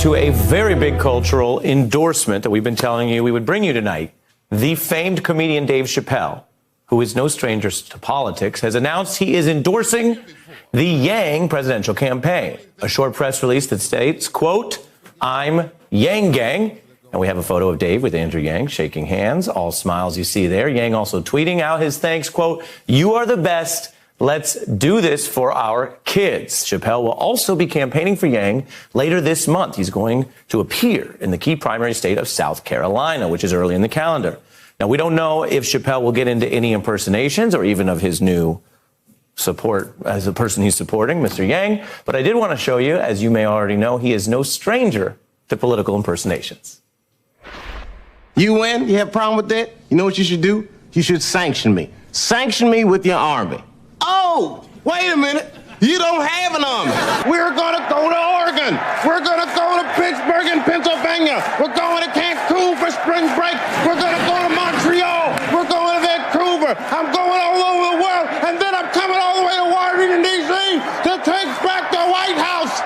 to a very big cultural endorsement that we've been telling you we would bring you tonight. The famed comedian Dave Chapelle, who is no stranger to politics, has announced he is endorsing the Yang presidential campaign. A short press release that states, quote, "I'm Yang Gang." And we have a photo of Dave with Andrew Yang shaking hands, all smiles you see there. Yang also tweeting out his thanks, quote, "You are the best. Let's do this for our kids." Chapelle will also be campaigning for Yang later this month. He's going to appear in the key primary state of South Carolina, which is early in the calendar. Now, we don't know if Chapelle will get into any impersonations or even of his new support as a person he's supporting, Mr. Yang. But I did want to show you, as you may already know, he is no stranger to political impersonations. You win? You have a problem with that? You know what you should do? You should sanction me. Sanction me with your army. Oh, wait a minute. You don't have an army. We're going to go to Oregon. We're going to go to Pittsburgh in Pennsylvania. We're going to Cancun for spring break. We're going to go to Montreal. We're going to Vancouver. I'm going all over the world. And then I'm coming all the way to Washington, D.C. to take back the White House.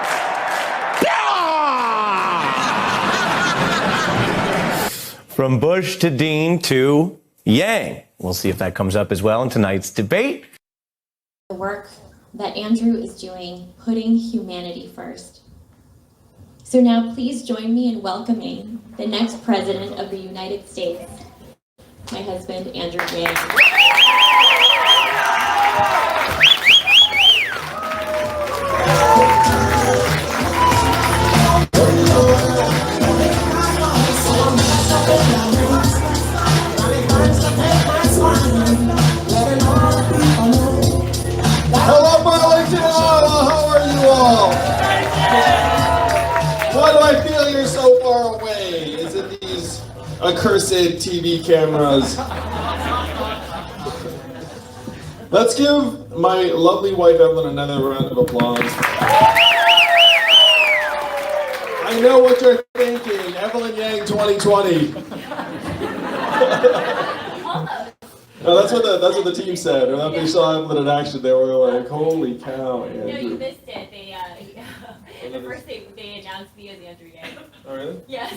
From Bush to Dean to Yang. We'll see if that comes up as well in tonight's debate. The work that Andrew is doing, putting humanity first. So now please join me in welcoming the next President of the United States, my husband, Andrew Yang. Hello, Burlington, how are you all? Why do I feel you're so far away? Is it these accursed TV cameras? Let's give my lovely wife Evelyn another round of applause. I know what you're thinking, Evelyn Yang 2020. No, that's what the team said. When they saw Evelyn in action, they were like, "Holy cow!" Andrew. No, you missed it. At first they announced me as Andrew Yang. Oh, really? Yes.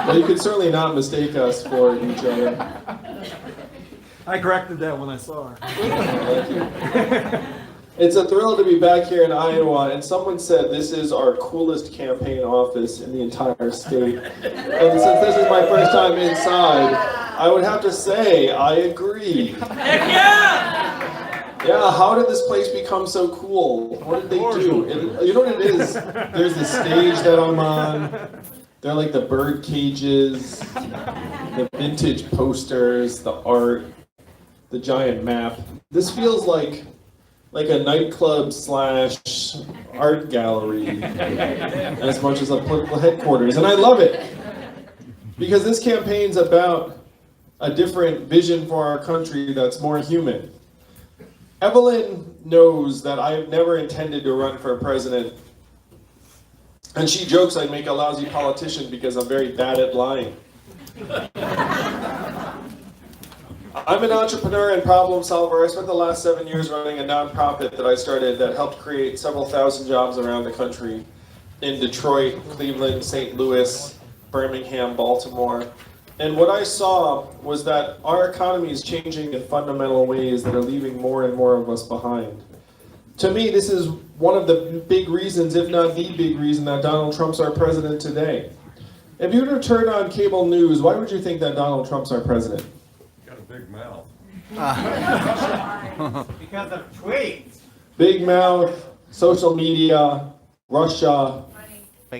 Well, you could certainly not mistake us for each other. I corrected that when I saw her. Thank you. It's a thrill to be back here in Iowa, and someone said this is our coolest campaign office in the entire state. And since this is my first time inside, I would have to say I agree. Heck yeah! Yeah, how did this place become so cool? What did they do? You know what it is? There's the stage that I'm on. They're like the bird cages, the vintage posters, the art, the giant map. This feels like a nightclub / art gallery as much as a political headquarters. And I love it because this campaign's about a different vision for our country that's more human. Evelyn knows that I've never intended to run for president. And she jokes I'd make a lousy politician because I'm very bad at lying. I'm an entrepreneur and problem solver. I spent the last 7 years running a nonprofit that I started that helped create several thousand jobs around the country in Detroit, Cleveland, St. Louis, Birmingham, Baltimore. And what I saw was that our economy is changing in fundamental ways that are leaving more and more of us behind. To me, this is one of the big reasons, if not the big reason, that Donald Trump's our president today. If you were to turn on cable news, why would you think that Donald Trump's our president? Big mouth. Because of tweets. Big mouth, social media, Russia,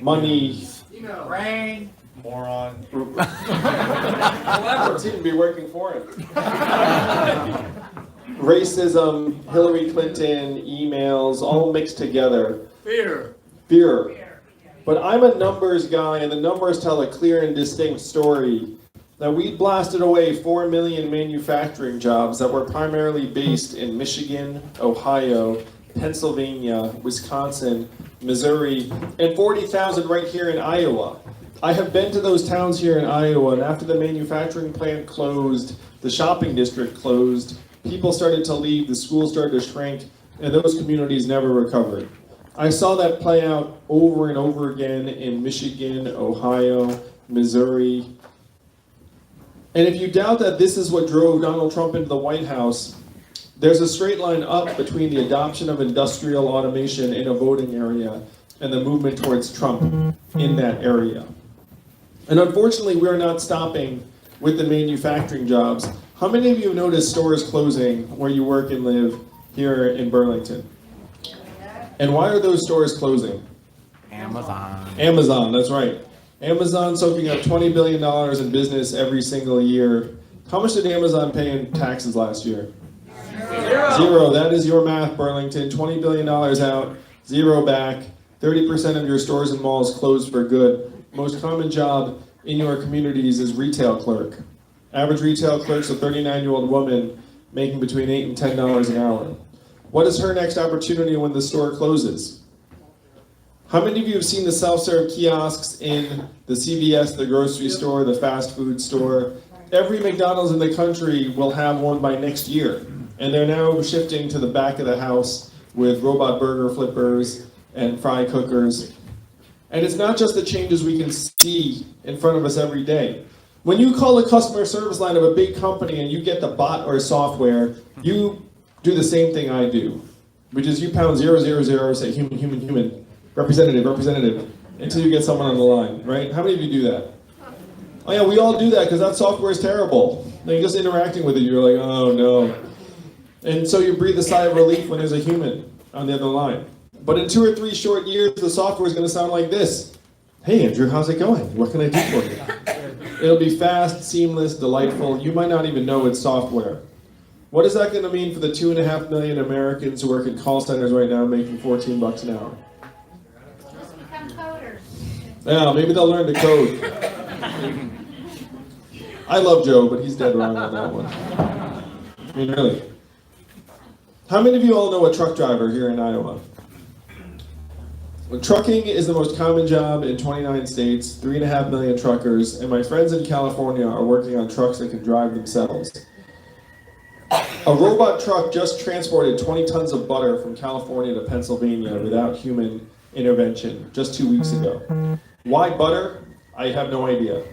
money. Rain. Moron. However, it seemed to be working for him. Racism, Hillary Clinton, emails, all mixed together. Fear. But I'm a numbers guy, and the numbers tell a clear and distinct story. That we blasted away 4 million manufacturing jobs that were primarily based in Michigan, Ohio, Pennsylvania, Wisconsin, Missouri, and 40,000 right here in Iowa. I have been to those towns here in Iowa, and after the manufacturing plant closed, the shopping district closed, people started to leave, the schools started to shrink, and those communities never recovered. I saw that play out over and over again in Michigan, Ohio, Missouri. And if you doubt that this is what drove Donald Trump into the White House, there's a straight line up between the adoption of industrial automation in a voting area and the movement towards Trump in that area. And unfortunately, we're not stopping with the manufacturing jobs. How many of you have noticed stores closing where you work and live here in Burlington? And why are those stores closing? Amazon, that's right. Amazon soaking up $20 billion in business every single year. How much did Amazon pay in taxes last year? Zero. That is your math, Burlington. $20 billion out, zero back. 30% of your stores and malls closed for good. Most common job in your communities is retail clerk. Average retail clerk's a 39-year-old woman making between $8 and $10 an hour. What is her next opportunity when the store closes? How many of you have seen the self-serve kiosks in the CVS, the grocery store, the fast food store? Every McDonald's in the country will have one by next year. And they're now shifting to the back of the house with robot burger flippers and fry cookers. And it's not just the changes we can see in front of us every day. When you call a customer service line of a big company and you get the bot or software, you do the same thing I do, which is you pound 000, say human, representative, until you get someone on the line, right? How many of you do that? Oh yeah, we all do that because that software is terrible. Then you're just interacting with it, you're like, oh no. And so you breathe a sigh of relief when there's a human on the other line. But in 2 or 3 short years, the software is going to sound like this. Hey Andrew, how's it going? What can I do for you? It'll be fast, seamless, delightful. You might not even know it's software. What is that going to mean for the 2.5 million Americans who work in call centers right now making $14 an hour? Become coders. Yeah, maybe they'll learn to code. I love Joe, but he's dead wrong on that one. I mean, really. How many of you all know a truck driver here in Iowa? Well, trucking is the most common job in 29 states, 3.5 million truckers, and my friends in California are working on trucks that can drive themselves. A robot truck just transported 20 tons of butter from California to Pennsylvania without human intervention just 2 weeks ago. Why butter? I have no idea.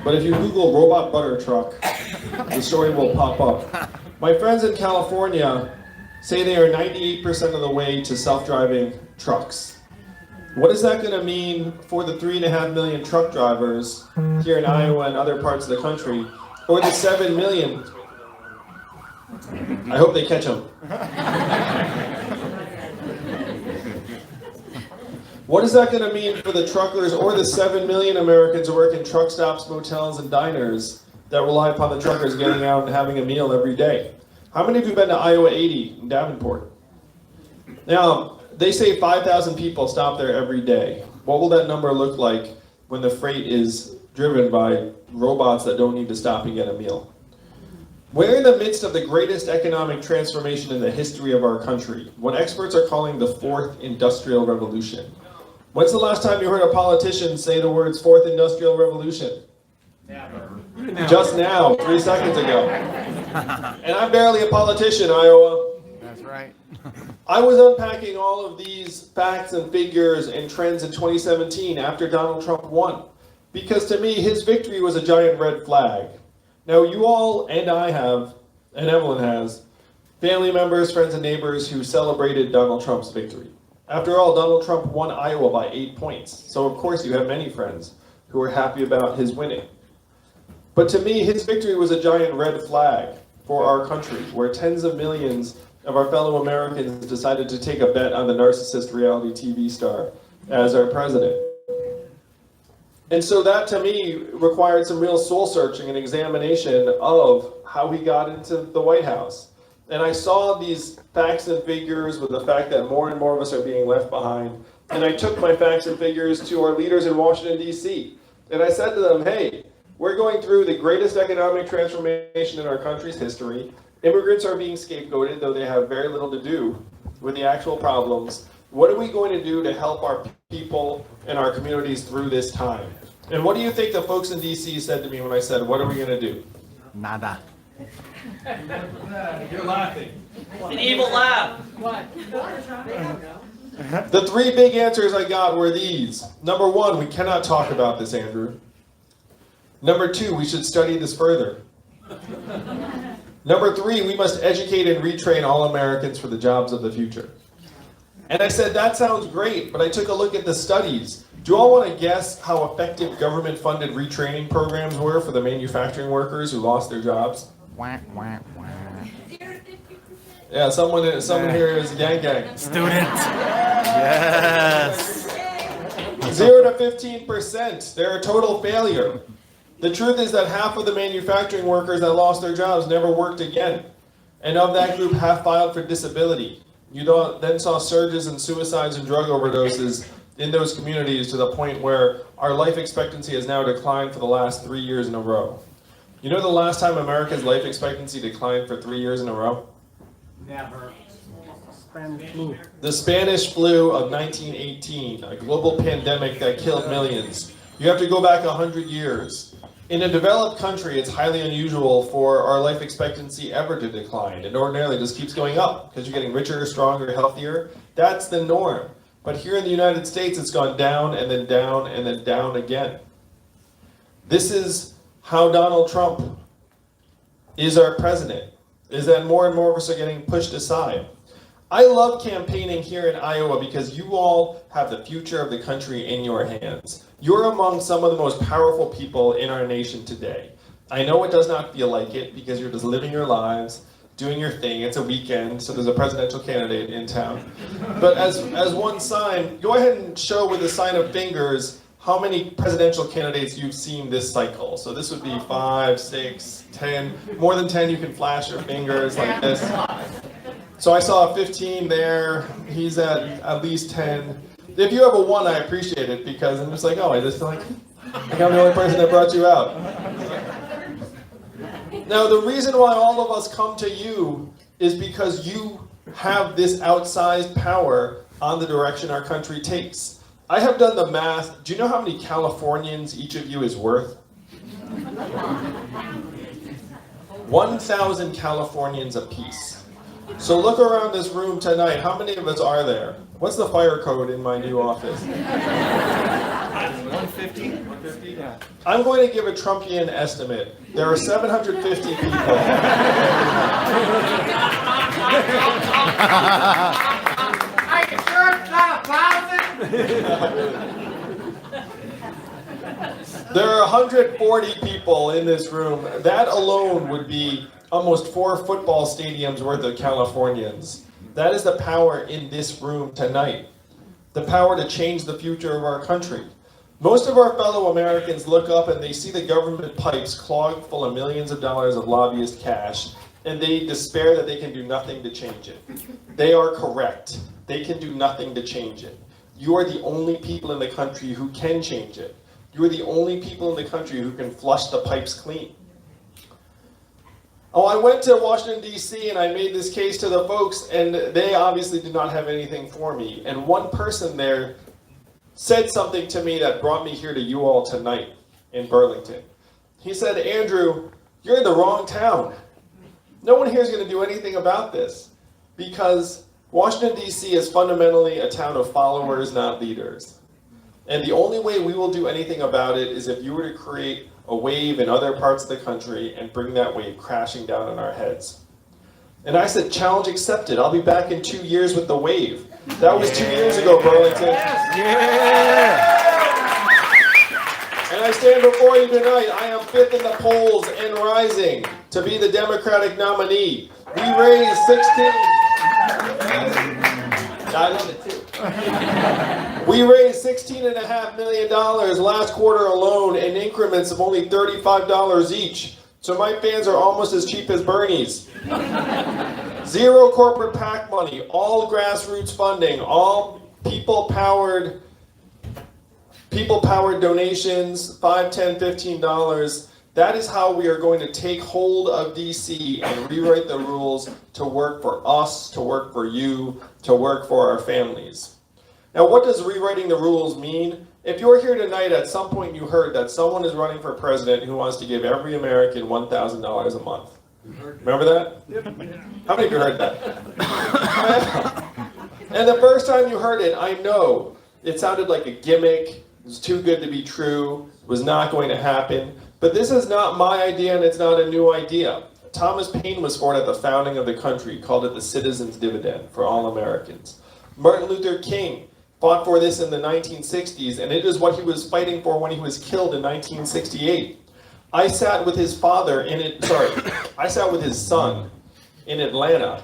But if you Google robot butter truck, the story will pop up. My friends in California say they are 98% of the way to self-driving trucks. What is that going to mean for the 3.5 million truck drivers here in Iowa and other parts of the country, or the 7 million? I hope they catch them. What is that going to mean for the truckers or the 7 million Americans who work in truck stops, motels, and diners that rely upon the truckers getting out and having a meal every day? How many of you have been to Iowa 80 in Davenport? Now, they say 5,000 people stop there every day. What will that number look like when the freight is driven by robots that don't need to stop and get a meal? We're in the midst of the greatest economic transformation in the history of our country, what experts are calling the fourth industrial revolution. When's the last time you heard a politician say the words fourth industrial revolution? Never. Just now, 3 seconds ago. And I'm barely a politician, Iowa. That's right. I was unpacking all of these facts and figures and trends in 2017 after Donald Trump won. Because to me, his victory was a giant red flag. Now, you all and I have, and Evelyn has, family members, friends, and neighbors who celebrated Donald Trump's victory. After all, Donald Trump won Iowa by 8 points. So, of course, you have many friends who are happy about his winning. But to me, his victory was a giant red flag for our country, where tens of millions of our fellow Americans decided to take a bet on the narcissist reality TV star as our president. And so that, to me, required some real soul-searching and examination of how he got into the White House. And I saw these facts and figures with the fact that more and more of us are being left behind. And I took my facts and figures to our leaders in Washington, D.C. And I said to them, hey, we're going through the greatest economic transformation in our country's history. Immigrants are being scapegoated, though they have very little to do with the actual problems. What are we going to do to help our people and our communities through this time? And what do you think the folks in D.C. said to me when I said, what are we going to do? Nada. You're laughing. An evil laugh. What? The three big answers I got were these. Number one, we cannot talk about this, Andrew. Number two, we should study this further. Number three, we must educate and retrain all Americans for the jobs of the future. And I said, that sounds great, but I took a look at the studies. Do you all want to guess how effective government-funded retraining programs were for the manufacturing workers who lost their jobs? Wah, wah, wah. Yeah, someone here is a gang. Student. Yes. 0 to 15%. They're a total failure. The truth is that half of the manufacturing workers that lost their jobs never worked again. And of that group, half filed for disability. You then saw surges in suicides and drug overdoses in those communities to the point where our life expectancy has now declined for the last 3 years in a row. You know the last time America's life expectancy declined for 3 years in a row? Never. Spanish flu. The Spanish flu of 1918, a global pandemic that killed millions. You have to go back 100 years. In a developed country, it's highly unusual for our life expectancy ever to decline. It ordinarily just keeps going up because you're getting richer, stronger, healthier. That's the norm. But here in the United States, it's gone down and then down and then down again. This is how Donald Trump is our president, is that more and more of us are getting pushed aside. I love campaigning here in Iowa because you all have the future of the country in your hands. You're among some of the most powerful people in our nation today. I know it does not feel like it because you're just living your lives, doing your thing. It's a weekend, so there's a presidential candidate in town. But as one sign, go ahead and show with a sign of fingers how many presidential candidates you've seen this cycle. So this would be 5, 6, 10. More than 10, you can flash your fingers like this. So I saw 15 there. He's at least 10. If you have a 1, I appreciate it because I'm just like, oh, I just feel like I'm the only person that brought you out. Now, the reason why all of us come to you is because you have this outsized power on the direction our country takes. I have done the math. Do you know how many Californians each of you is worth? 1,000 Californians apiece. So look around this room tonight. How many of us are there? What's the fire code in my new office? 150? 150? Yeah. I'm going to give a Trumpian estimate. There are 750 people. Are you sure it's not 1,000? There are 140 people in this room. That alone would be almost 4 football stadiums worth of Californians. That is the power in this room tonight. The power to change the future of our country. Most of our fellow Americans look up and they see the government pipes clogged full of millions of dollars of lobbyist cash, and they despair that they can do nothing to change it. They are correct. They can do nothing to change it. You are the only people in the country who can change it. You are the only people in the country who can flush the pipes clean. Oh, I went to Washington, D.C., and I made this case to the folks, and they obviously did not have anything for me. And one person there said something to me that brought me here to you all tonight in Burlington. He said, Andrew, you're in the wrong town. No one here is going to do anything about this because Washington, D.C. is fundamentally a town of followers, not leaders. And the only way we will do anything about it is if you were to create a wave in other parts of the country and bring that wave crashing down on our heads. And I said, challenge accepted. I'll be back in 2 years with the wave. That was 2 years ago, Burlington. Yeah. And I stand before you tonight. I am 5th in the polls and rising to be the Democratic nominee. We raised 16. I love it too. We raised $16.5 million last quarter alone in increments of only $35 each. So my fans are almost as cheap as Bernie's. 0 corporate PAC money, all grassroots funding, all people-powered donations, $5, $10, $15. That is how we are going to take hold of DC and rewrite the rules to work for us, to work for you, to work for our families. Now, what does rewriting the rules mean? If you're here tonight, at some point you heard that someone is running for president who wants to give every American $1,000 a month. Remember that? How many of you heard that? And the first time you heard it, I know, it sounded like a gimmick, it was too good to be true, it was not going to happen. But this is not my idea and it's not a new idea. Thomas Paine was for it at the founding of the country, called it the citizen's dividend for all Americans. Martin Luther King fought for this in the 1960s, and it is what he was fighting for when he was killed in 1968. I sat with his son in Atlanta,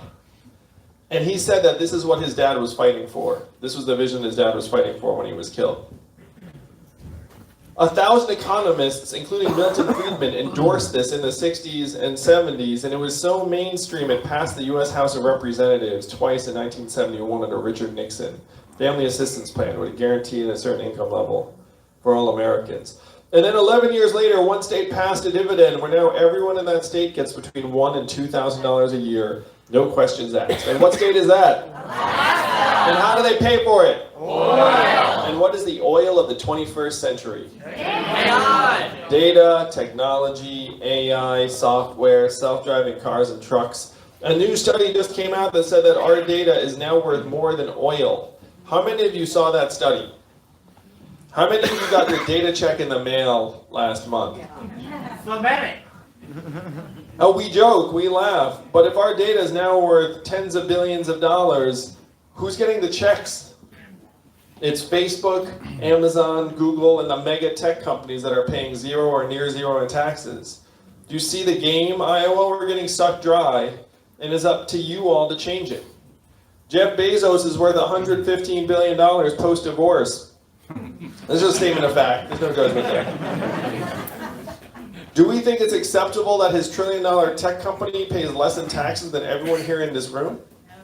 and he said that this is what his dad was fighting for. This was the vision his dad was fighting for when he was killed. 1,000 economists, including Milton Friedman, endorsed this in the 60s and 70s, and it was so mainstream it passed the U.S. House of Representatives twice in 1971 under Richard Nixon. Family assistance plan would guarantee a certain income level for all Americans. And then 11 years later, one state passed a dividend where now everyone in that state gets between $1,000 and $2,000 a year, no questions asked. And what state is that? Alaska. And how do they pay for it? Oil. And what is the oil of the 21st century? Data, technology, AI, software, self-driving cars and trucks. A new study just came out that said that our data is now worth more than oil. How many of you saw that study? How many of you got your data check in the mail last month? So many. Oh, we joke, we laugh, but if our data is now worth tens of billions of dollars, who's getting the checks? It's Facebook, Amazon, Google, and the mega tech companies that are paying zero or near zero in taxes. Do you see the game, Iowa? We're getting sucked dry, and it's up to you all to change it. Jeff Bezos is worth $115 billion post-divorce. This is a statement of fact. There's no judgment there. Do we think it's acceptable that his $1 trillion tech company pays less in taxes than everyone here in this room?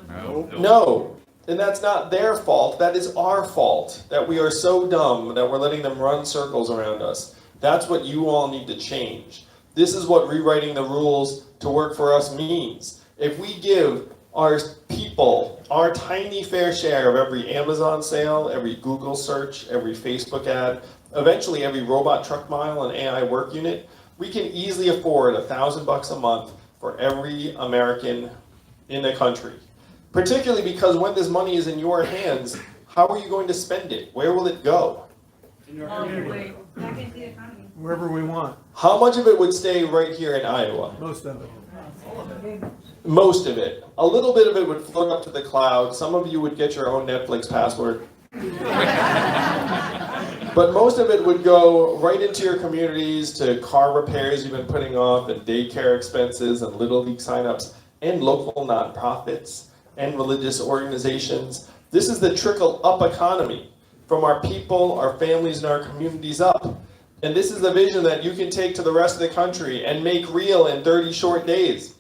No. And that's not their fault. That is our fault. That we are so dumb that we're letting them run circles around us. That's what you all need to change. This is what rewriting the rules to work for us means. If we give our people our tiny fair share of every Amazon sale, every Google search, every Facebook ad, eventually every robot truck mile and AI work unit, we can easily afford $1,000 a month for every American in the country. Particularly because when this money is in your hands, how are you going to spend it? Where will it go? In your community. Wherever we want. How much of it would stay right here in Iowa? Most of it. Most of it. A little bit of it would float up to the cloud. Some of you would get your own Netflix password. But most of it would go right into your communities, to car repairs you've been putting off, and daycare expenses, and Little League signups, and local nonprofits, and religious organizations. This is the trickle-up economy from our people, our families, and our communities up. And this is the vision that you can take to the rest of the country and make real in 30 short days.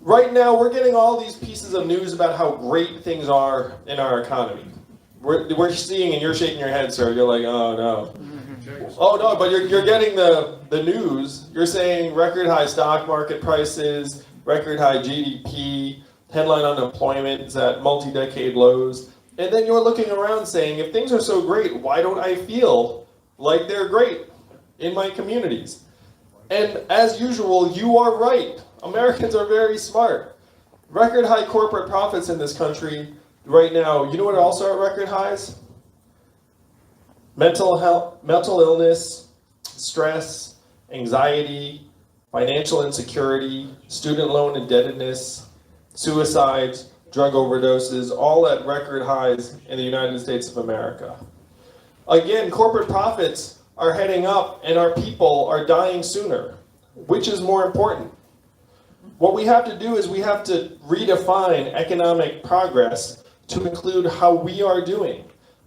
Right now, we're getting all these pieces of news about how great things are in our economy. We're seeing, and you're shaking your head, sir. You're like, oh no. Oh no, but you're getting the news. You're saying record high stock market prices, record high GDP, headline unemployment is at multi-decade lows. And then you're looking around saying, if things are so great, why don't I feel like they're great in my communities? And as usual, you are right. Americans are very smart. Record high corporate profits in this country right now, you know what also are at record highs? Mental health, mental illness, stress, anxiety, financial insecurity, student loan indebtedness, suicides, drug overdoses, all at record highs in the United States of America. Again, corporate profits are heading up and our people are dying sooner. Which is more important? What we have to do is we have to redefine economic progress to include how we are doing.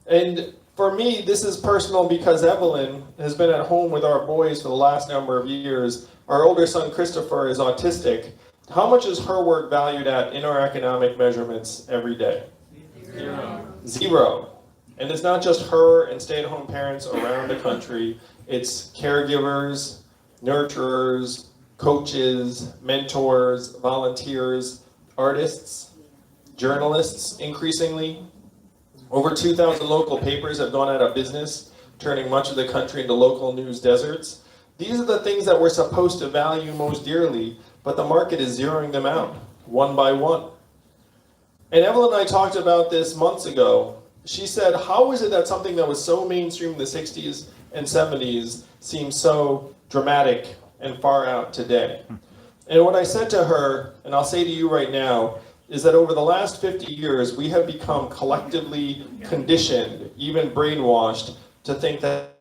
And for me, this is personal because Evelyn has been at home with our boys for the last number of years. Our older son, Christopher, is autistic. How much is her work valued at in our economic measurements every day? Zero. And it's not just her and stay-at-home parents around the country. It's caregivers, nurturers, coaches, mentors, volunteers, artists, journalists, increasingly. Over 2,000 local papers have gone out of business, turning much of the country into local news deserts. These are the things that we're supposed to value most dearly, but the market is zeroing them out, one by one. And Evelyn and I talked about this months ago. She said, how is it that something that was so mainstream in the 60s and 70s seems so dramatic and far out today? And what I said to her, and I'll say to you right now, is that over the last 50 years, we have become collectively conditioned, even brainwashed, to think that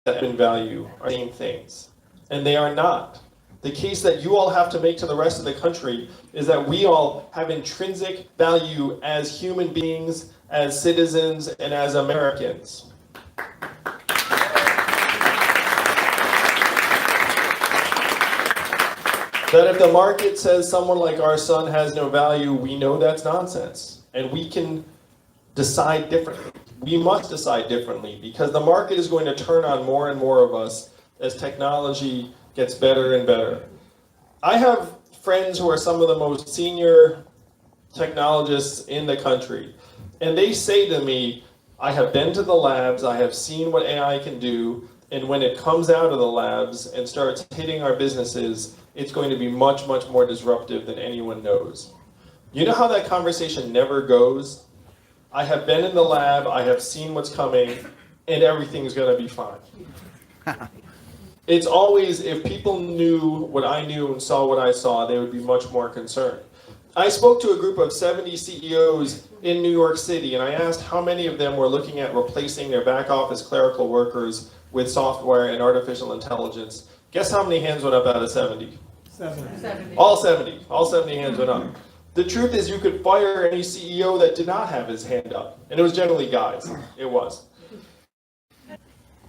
in value are the same things. And they are not. The case that you all have to make to the rest of the country is that we all have intrinsic value as human beings, as citizens, and as Americans. That if the market says someone like our son has no value, we know that's nonsense. And we can decide differently. We must decide differently because the market is going to turn on more and more of us as technology gets better and better. I have friends who are some of the most senior technologists in the country, and they say to me, I have been to the labs, I have seen what AI can do, and when it comes out of the labs and starts hitting our businesses, it's going to be much, much more disruptive than anyone knows. You know how that conversation never goes? I have been in the lab, I have seen what's coming, and everything's going to be fine. It's always, if people knew what I knew and saw what I saw, they would be much more concerned. I spoke to a group of 70 CEOs in New York City, and I asked how many of them were looking at replacing their back office clerical workers with software and artificial intelligence. Guess how many hands went up out of 70? 70. All 70. All 70 hands went up. The truth is you could fire any CEO that did not have his hand up. And it was generally guys. It was.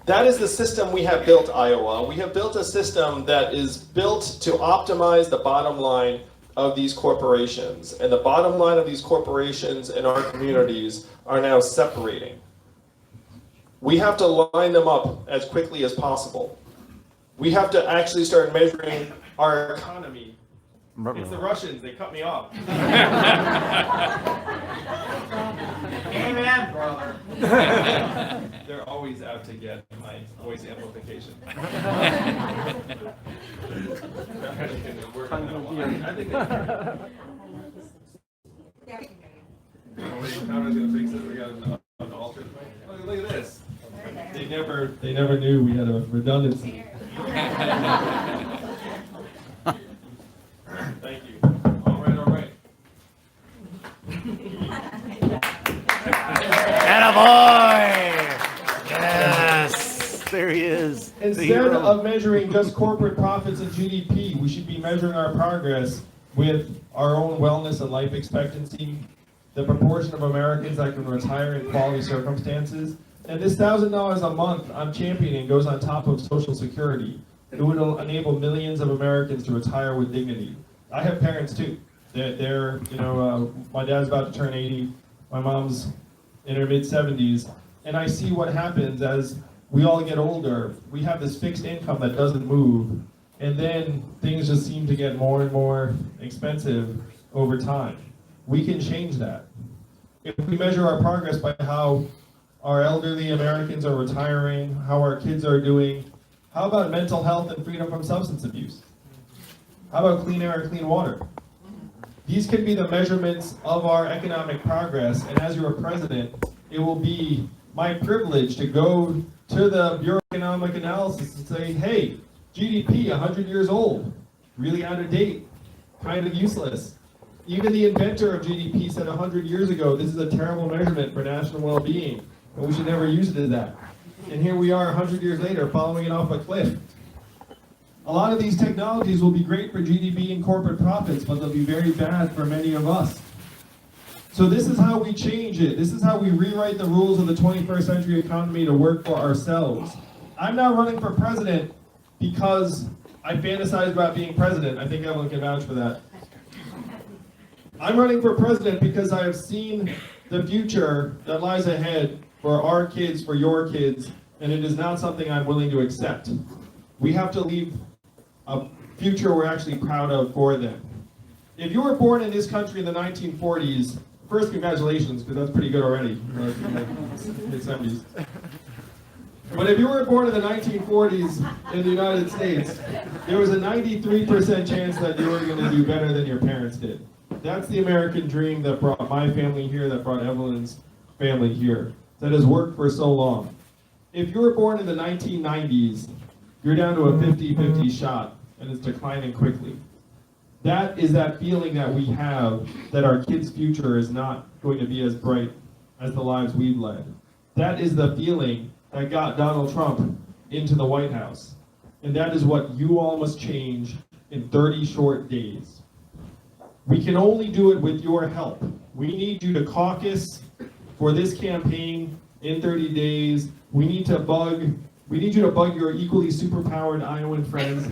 That is the system we have built, Iowa. We have built a system that is built to optimize the bottom line of these corporations. And the bottom line of these corporations in our communities are now separating. We have to line them up as quickly as possible. We have to actually start measuring our economy. It's the Russians, they cut me off. Amen, brother. They're always out to get my voice amplification. I think how are we gonna fix it? We got an alternate. Look at this. They never knew we had a redundancy. Thank you. All right. Attaboy! Yes! There he is. Instead of measuring just corporate profits and GDP, we should be measuring our progress with our own wellness and life expectancy, the proportion of Americans that can retire in quality circumstances. And this $1,000 a month I'm championing goes on top of Social Security. It would enable millions of Americans to retire with dignity. I have parents too. They're my dad's about to turn 80. My mom's in her mid-70s. And I see what happens as we all get older. We have this fixed income that doesn't move. And then things just seem to get more and more expensive over time. We can change that. If we measure our progress by how our elderly Americans are retiring, how our kids are doing, how about mental health and freedom from substance abuse? How about clean air and clean water? These can be the measurements of our economic progress, and as your president, it will be my privilege to go to the Bureau of Economic Analysis and say, hey, GDP, 100 years old, really out of date, kind of useless. Even the inventor of GDP said 100 years ago, this is a terrible measurement for national well-being, and we should never use it as that. And here we are 100 years later, following it off a cliff. A lot of these technologies will be great for GDP and corporate profits, but they'll be very bad for many of us. So this is how we change it. This is how we rewrite the rules of the 21st century economy to work for ourselves. I'm not running for president because I fantasize about being president. I think everyone can vouch for that. I'm running for president because I have seen the future that lies ahead for our kids, for your kids, and it is not something I'm willing to accept. We have to leave a future we're actually proud of for them. If you were born in this country in the 1940s, first congratulations, because that's pretty good already, mid-70s. But if you were born in the 1940s in the United States, there was a 93% chance that you were going to do better than your parents did. That's the American dream that brought my family here, that brought Evelyn's family here, that has worked for so long. If you were born in the 1990s, you're down to a 50-50 shot, and it's declining quickly. That is that feeling that we have that our kids' future is not going to be as bright as the lives we've led. That is the feeling that got Donald Trump into the White House. And that is what you all must change in 30 short days. We can only do it with your help. We need you to caucus for this campaign in 30 days. We need you to bug your equally superpowered Iowan friends,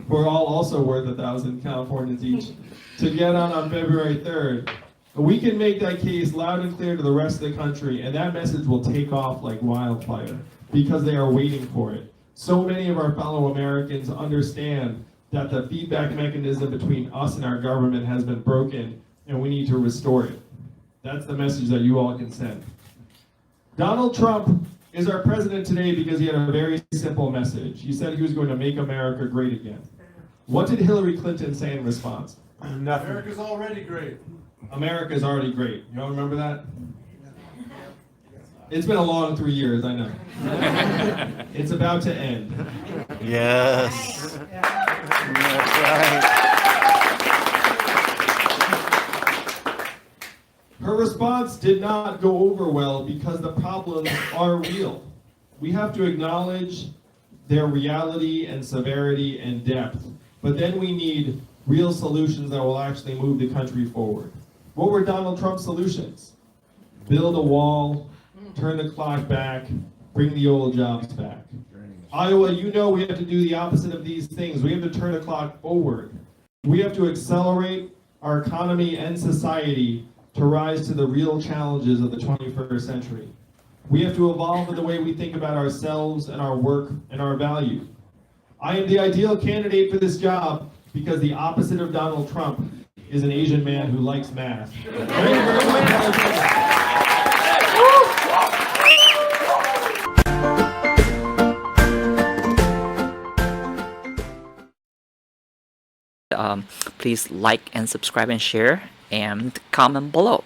who are all also worth 1,000 Californians each, to get on February 3rd. We can make that case loud and clear to the rest of the country, and that message will take off like wildfire because they are waiting for it. So many of our fellow Americans understand that the feedback mechanism between us and our government has been broken, and we need to restore it. That's the message that you all can send. Donald Trump is our president today because he had a very simple message. He said he was going to make America great again. What did Hillary Clinton say in response? Nothing. America's already great. America's already great. You all remember that? It's been a long 3 years, I know. It's about to end. Yes. That's right. Her response did not go over well because the problems are real. We have to acknowledge their reality and severity and depth, but then we need real solutions that will actually move the country forward. What were Donald Trump's solutions? Build a wall, turn the clock back, bring the old jobs back. Iowa, you know we have to do the opposite of these things. We have to turn the clock forward. We have to accelerate our economy and society to rise to the real challenges of the 21st century. We have to evolve in the way we think about ourselves and our work and our value. I am the ideal candidate for this job because the opposite of Donald Trump is an Asian man who likes math. Thank you very much. Please like and subscribe and share and comment below.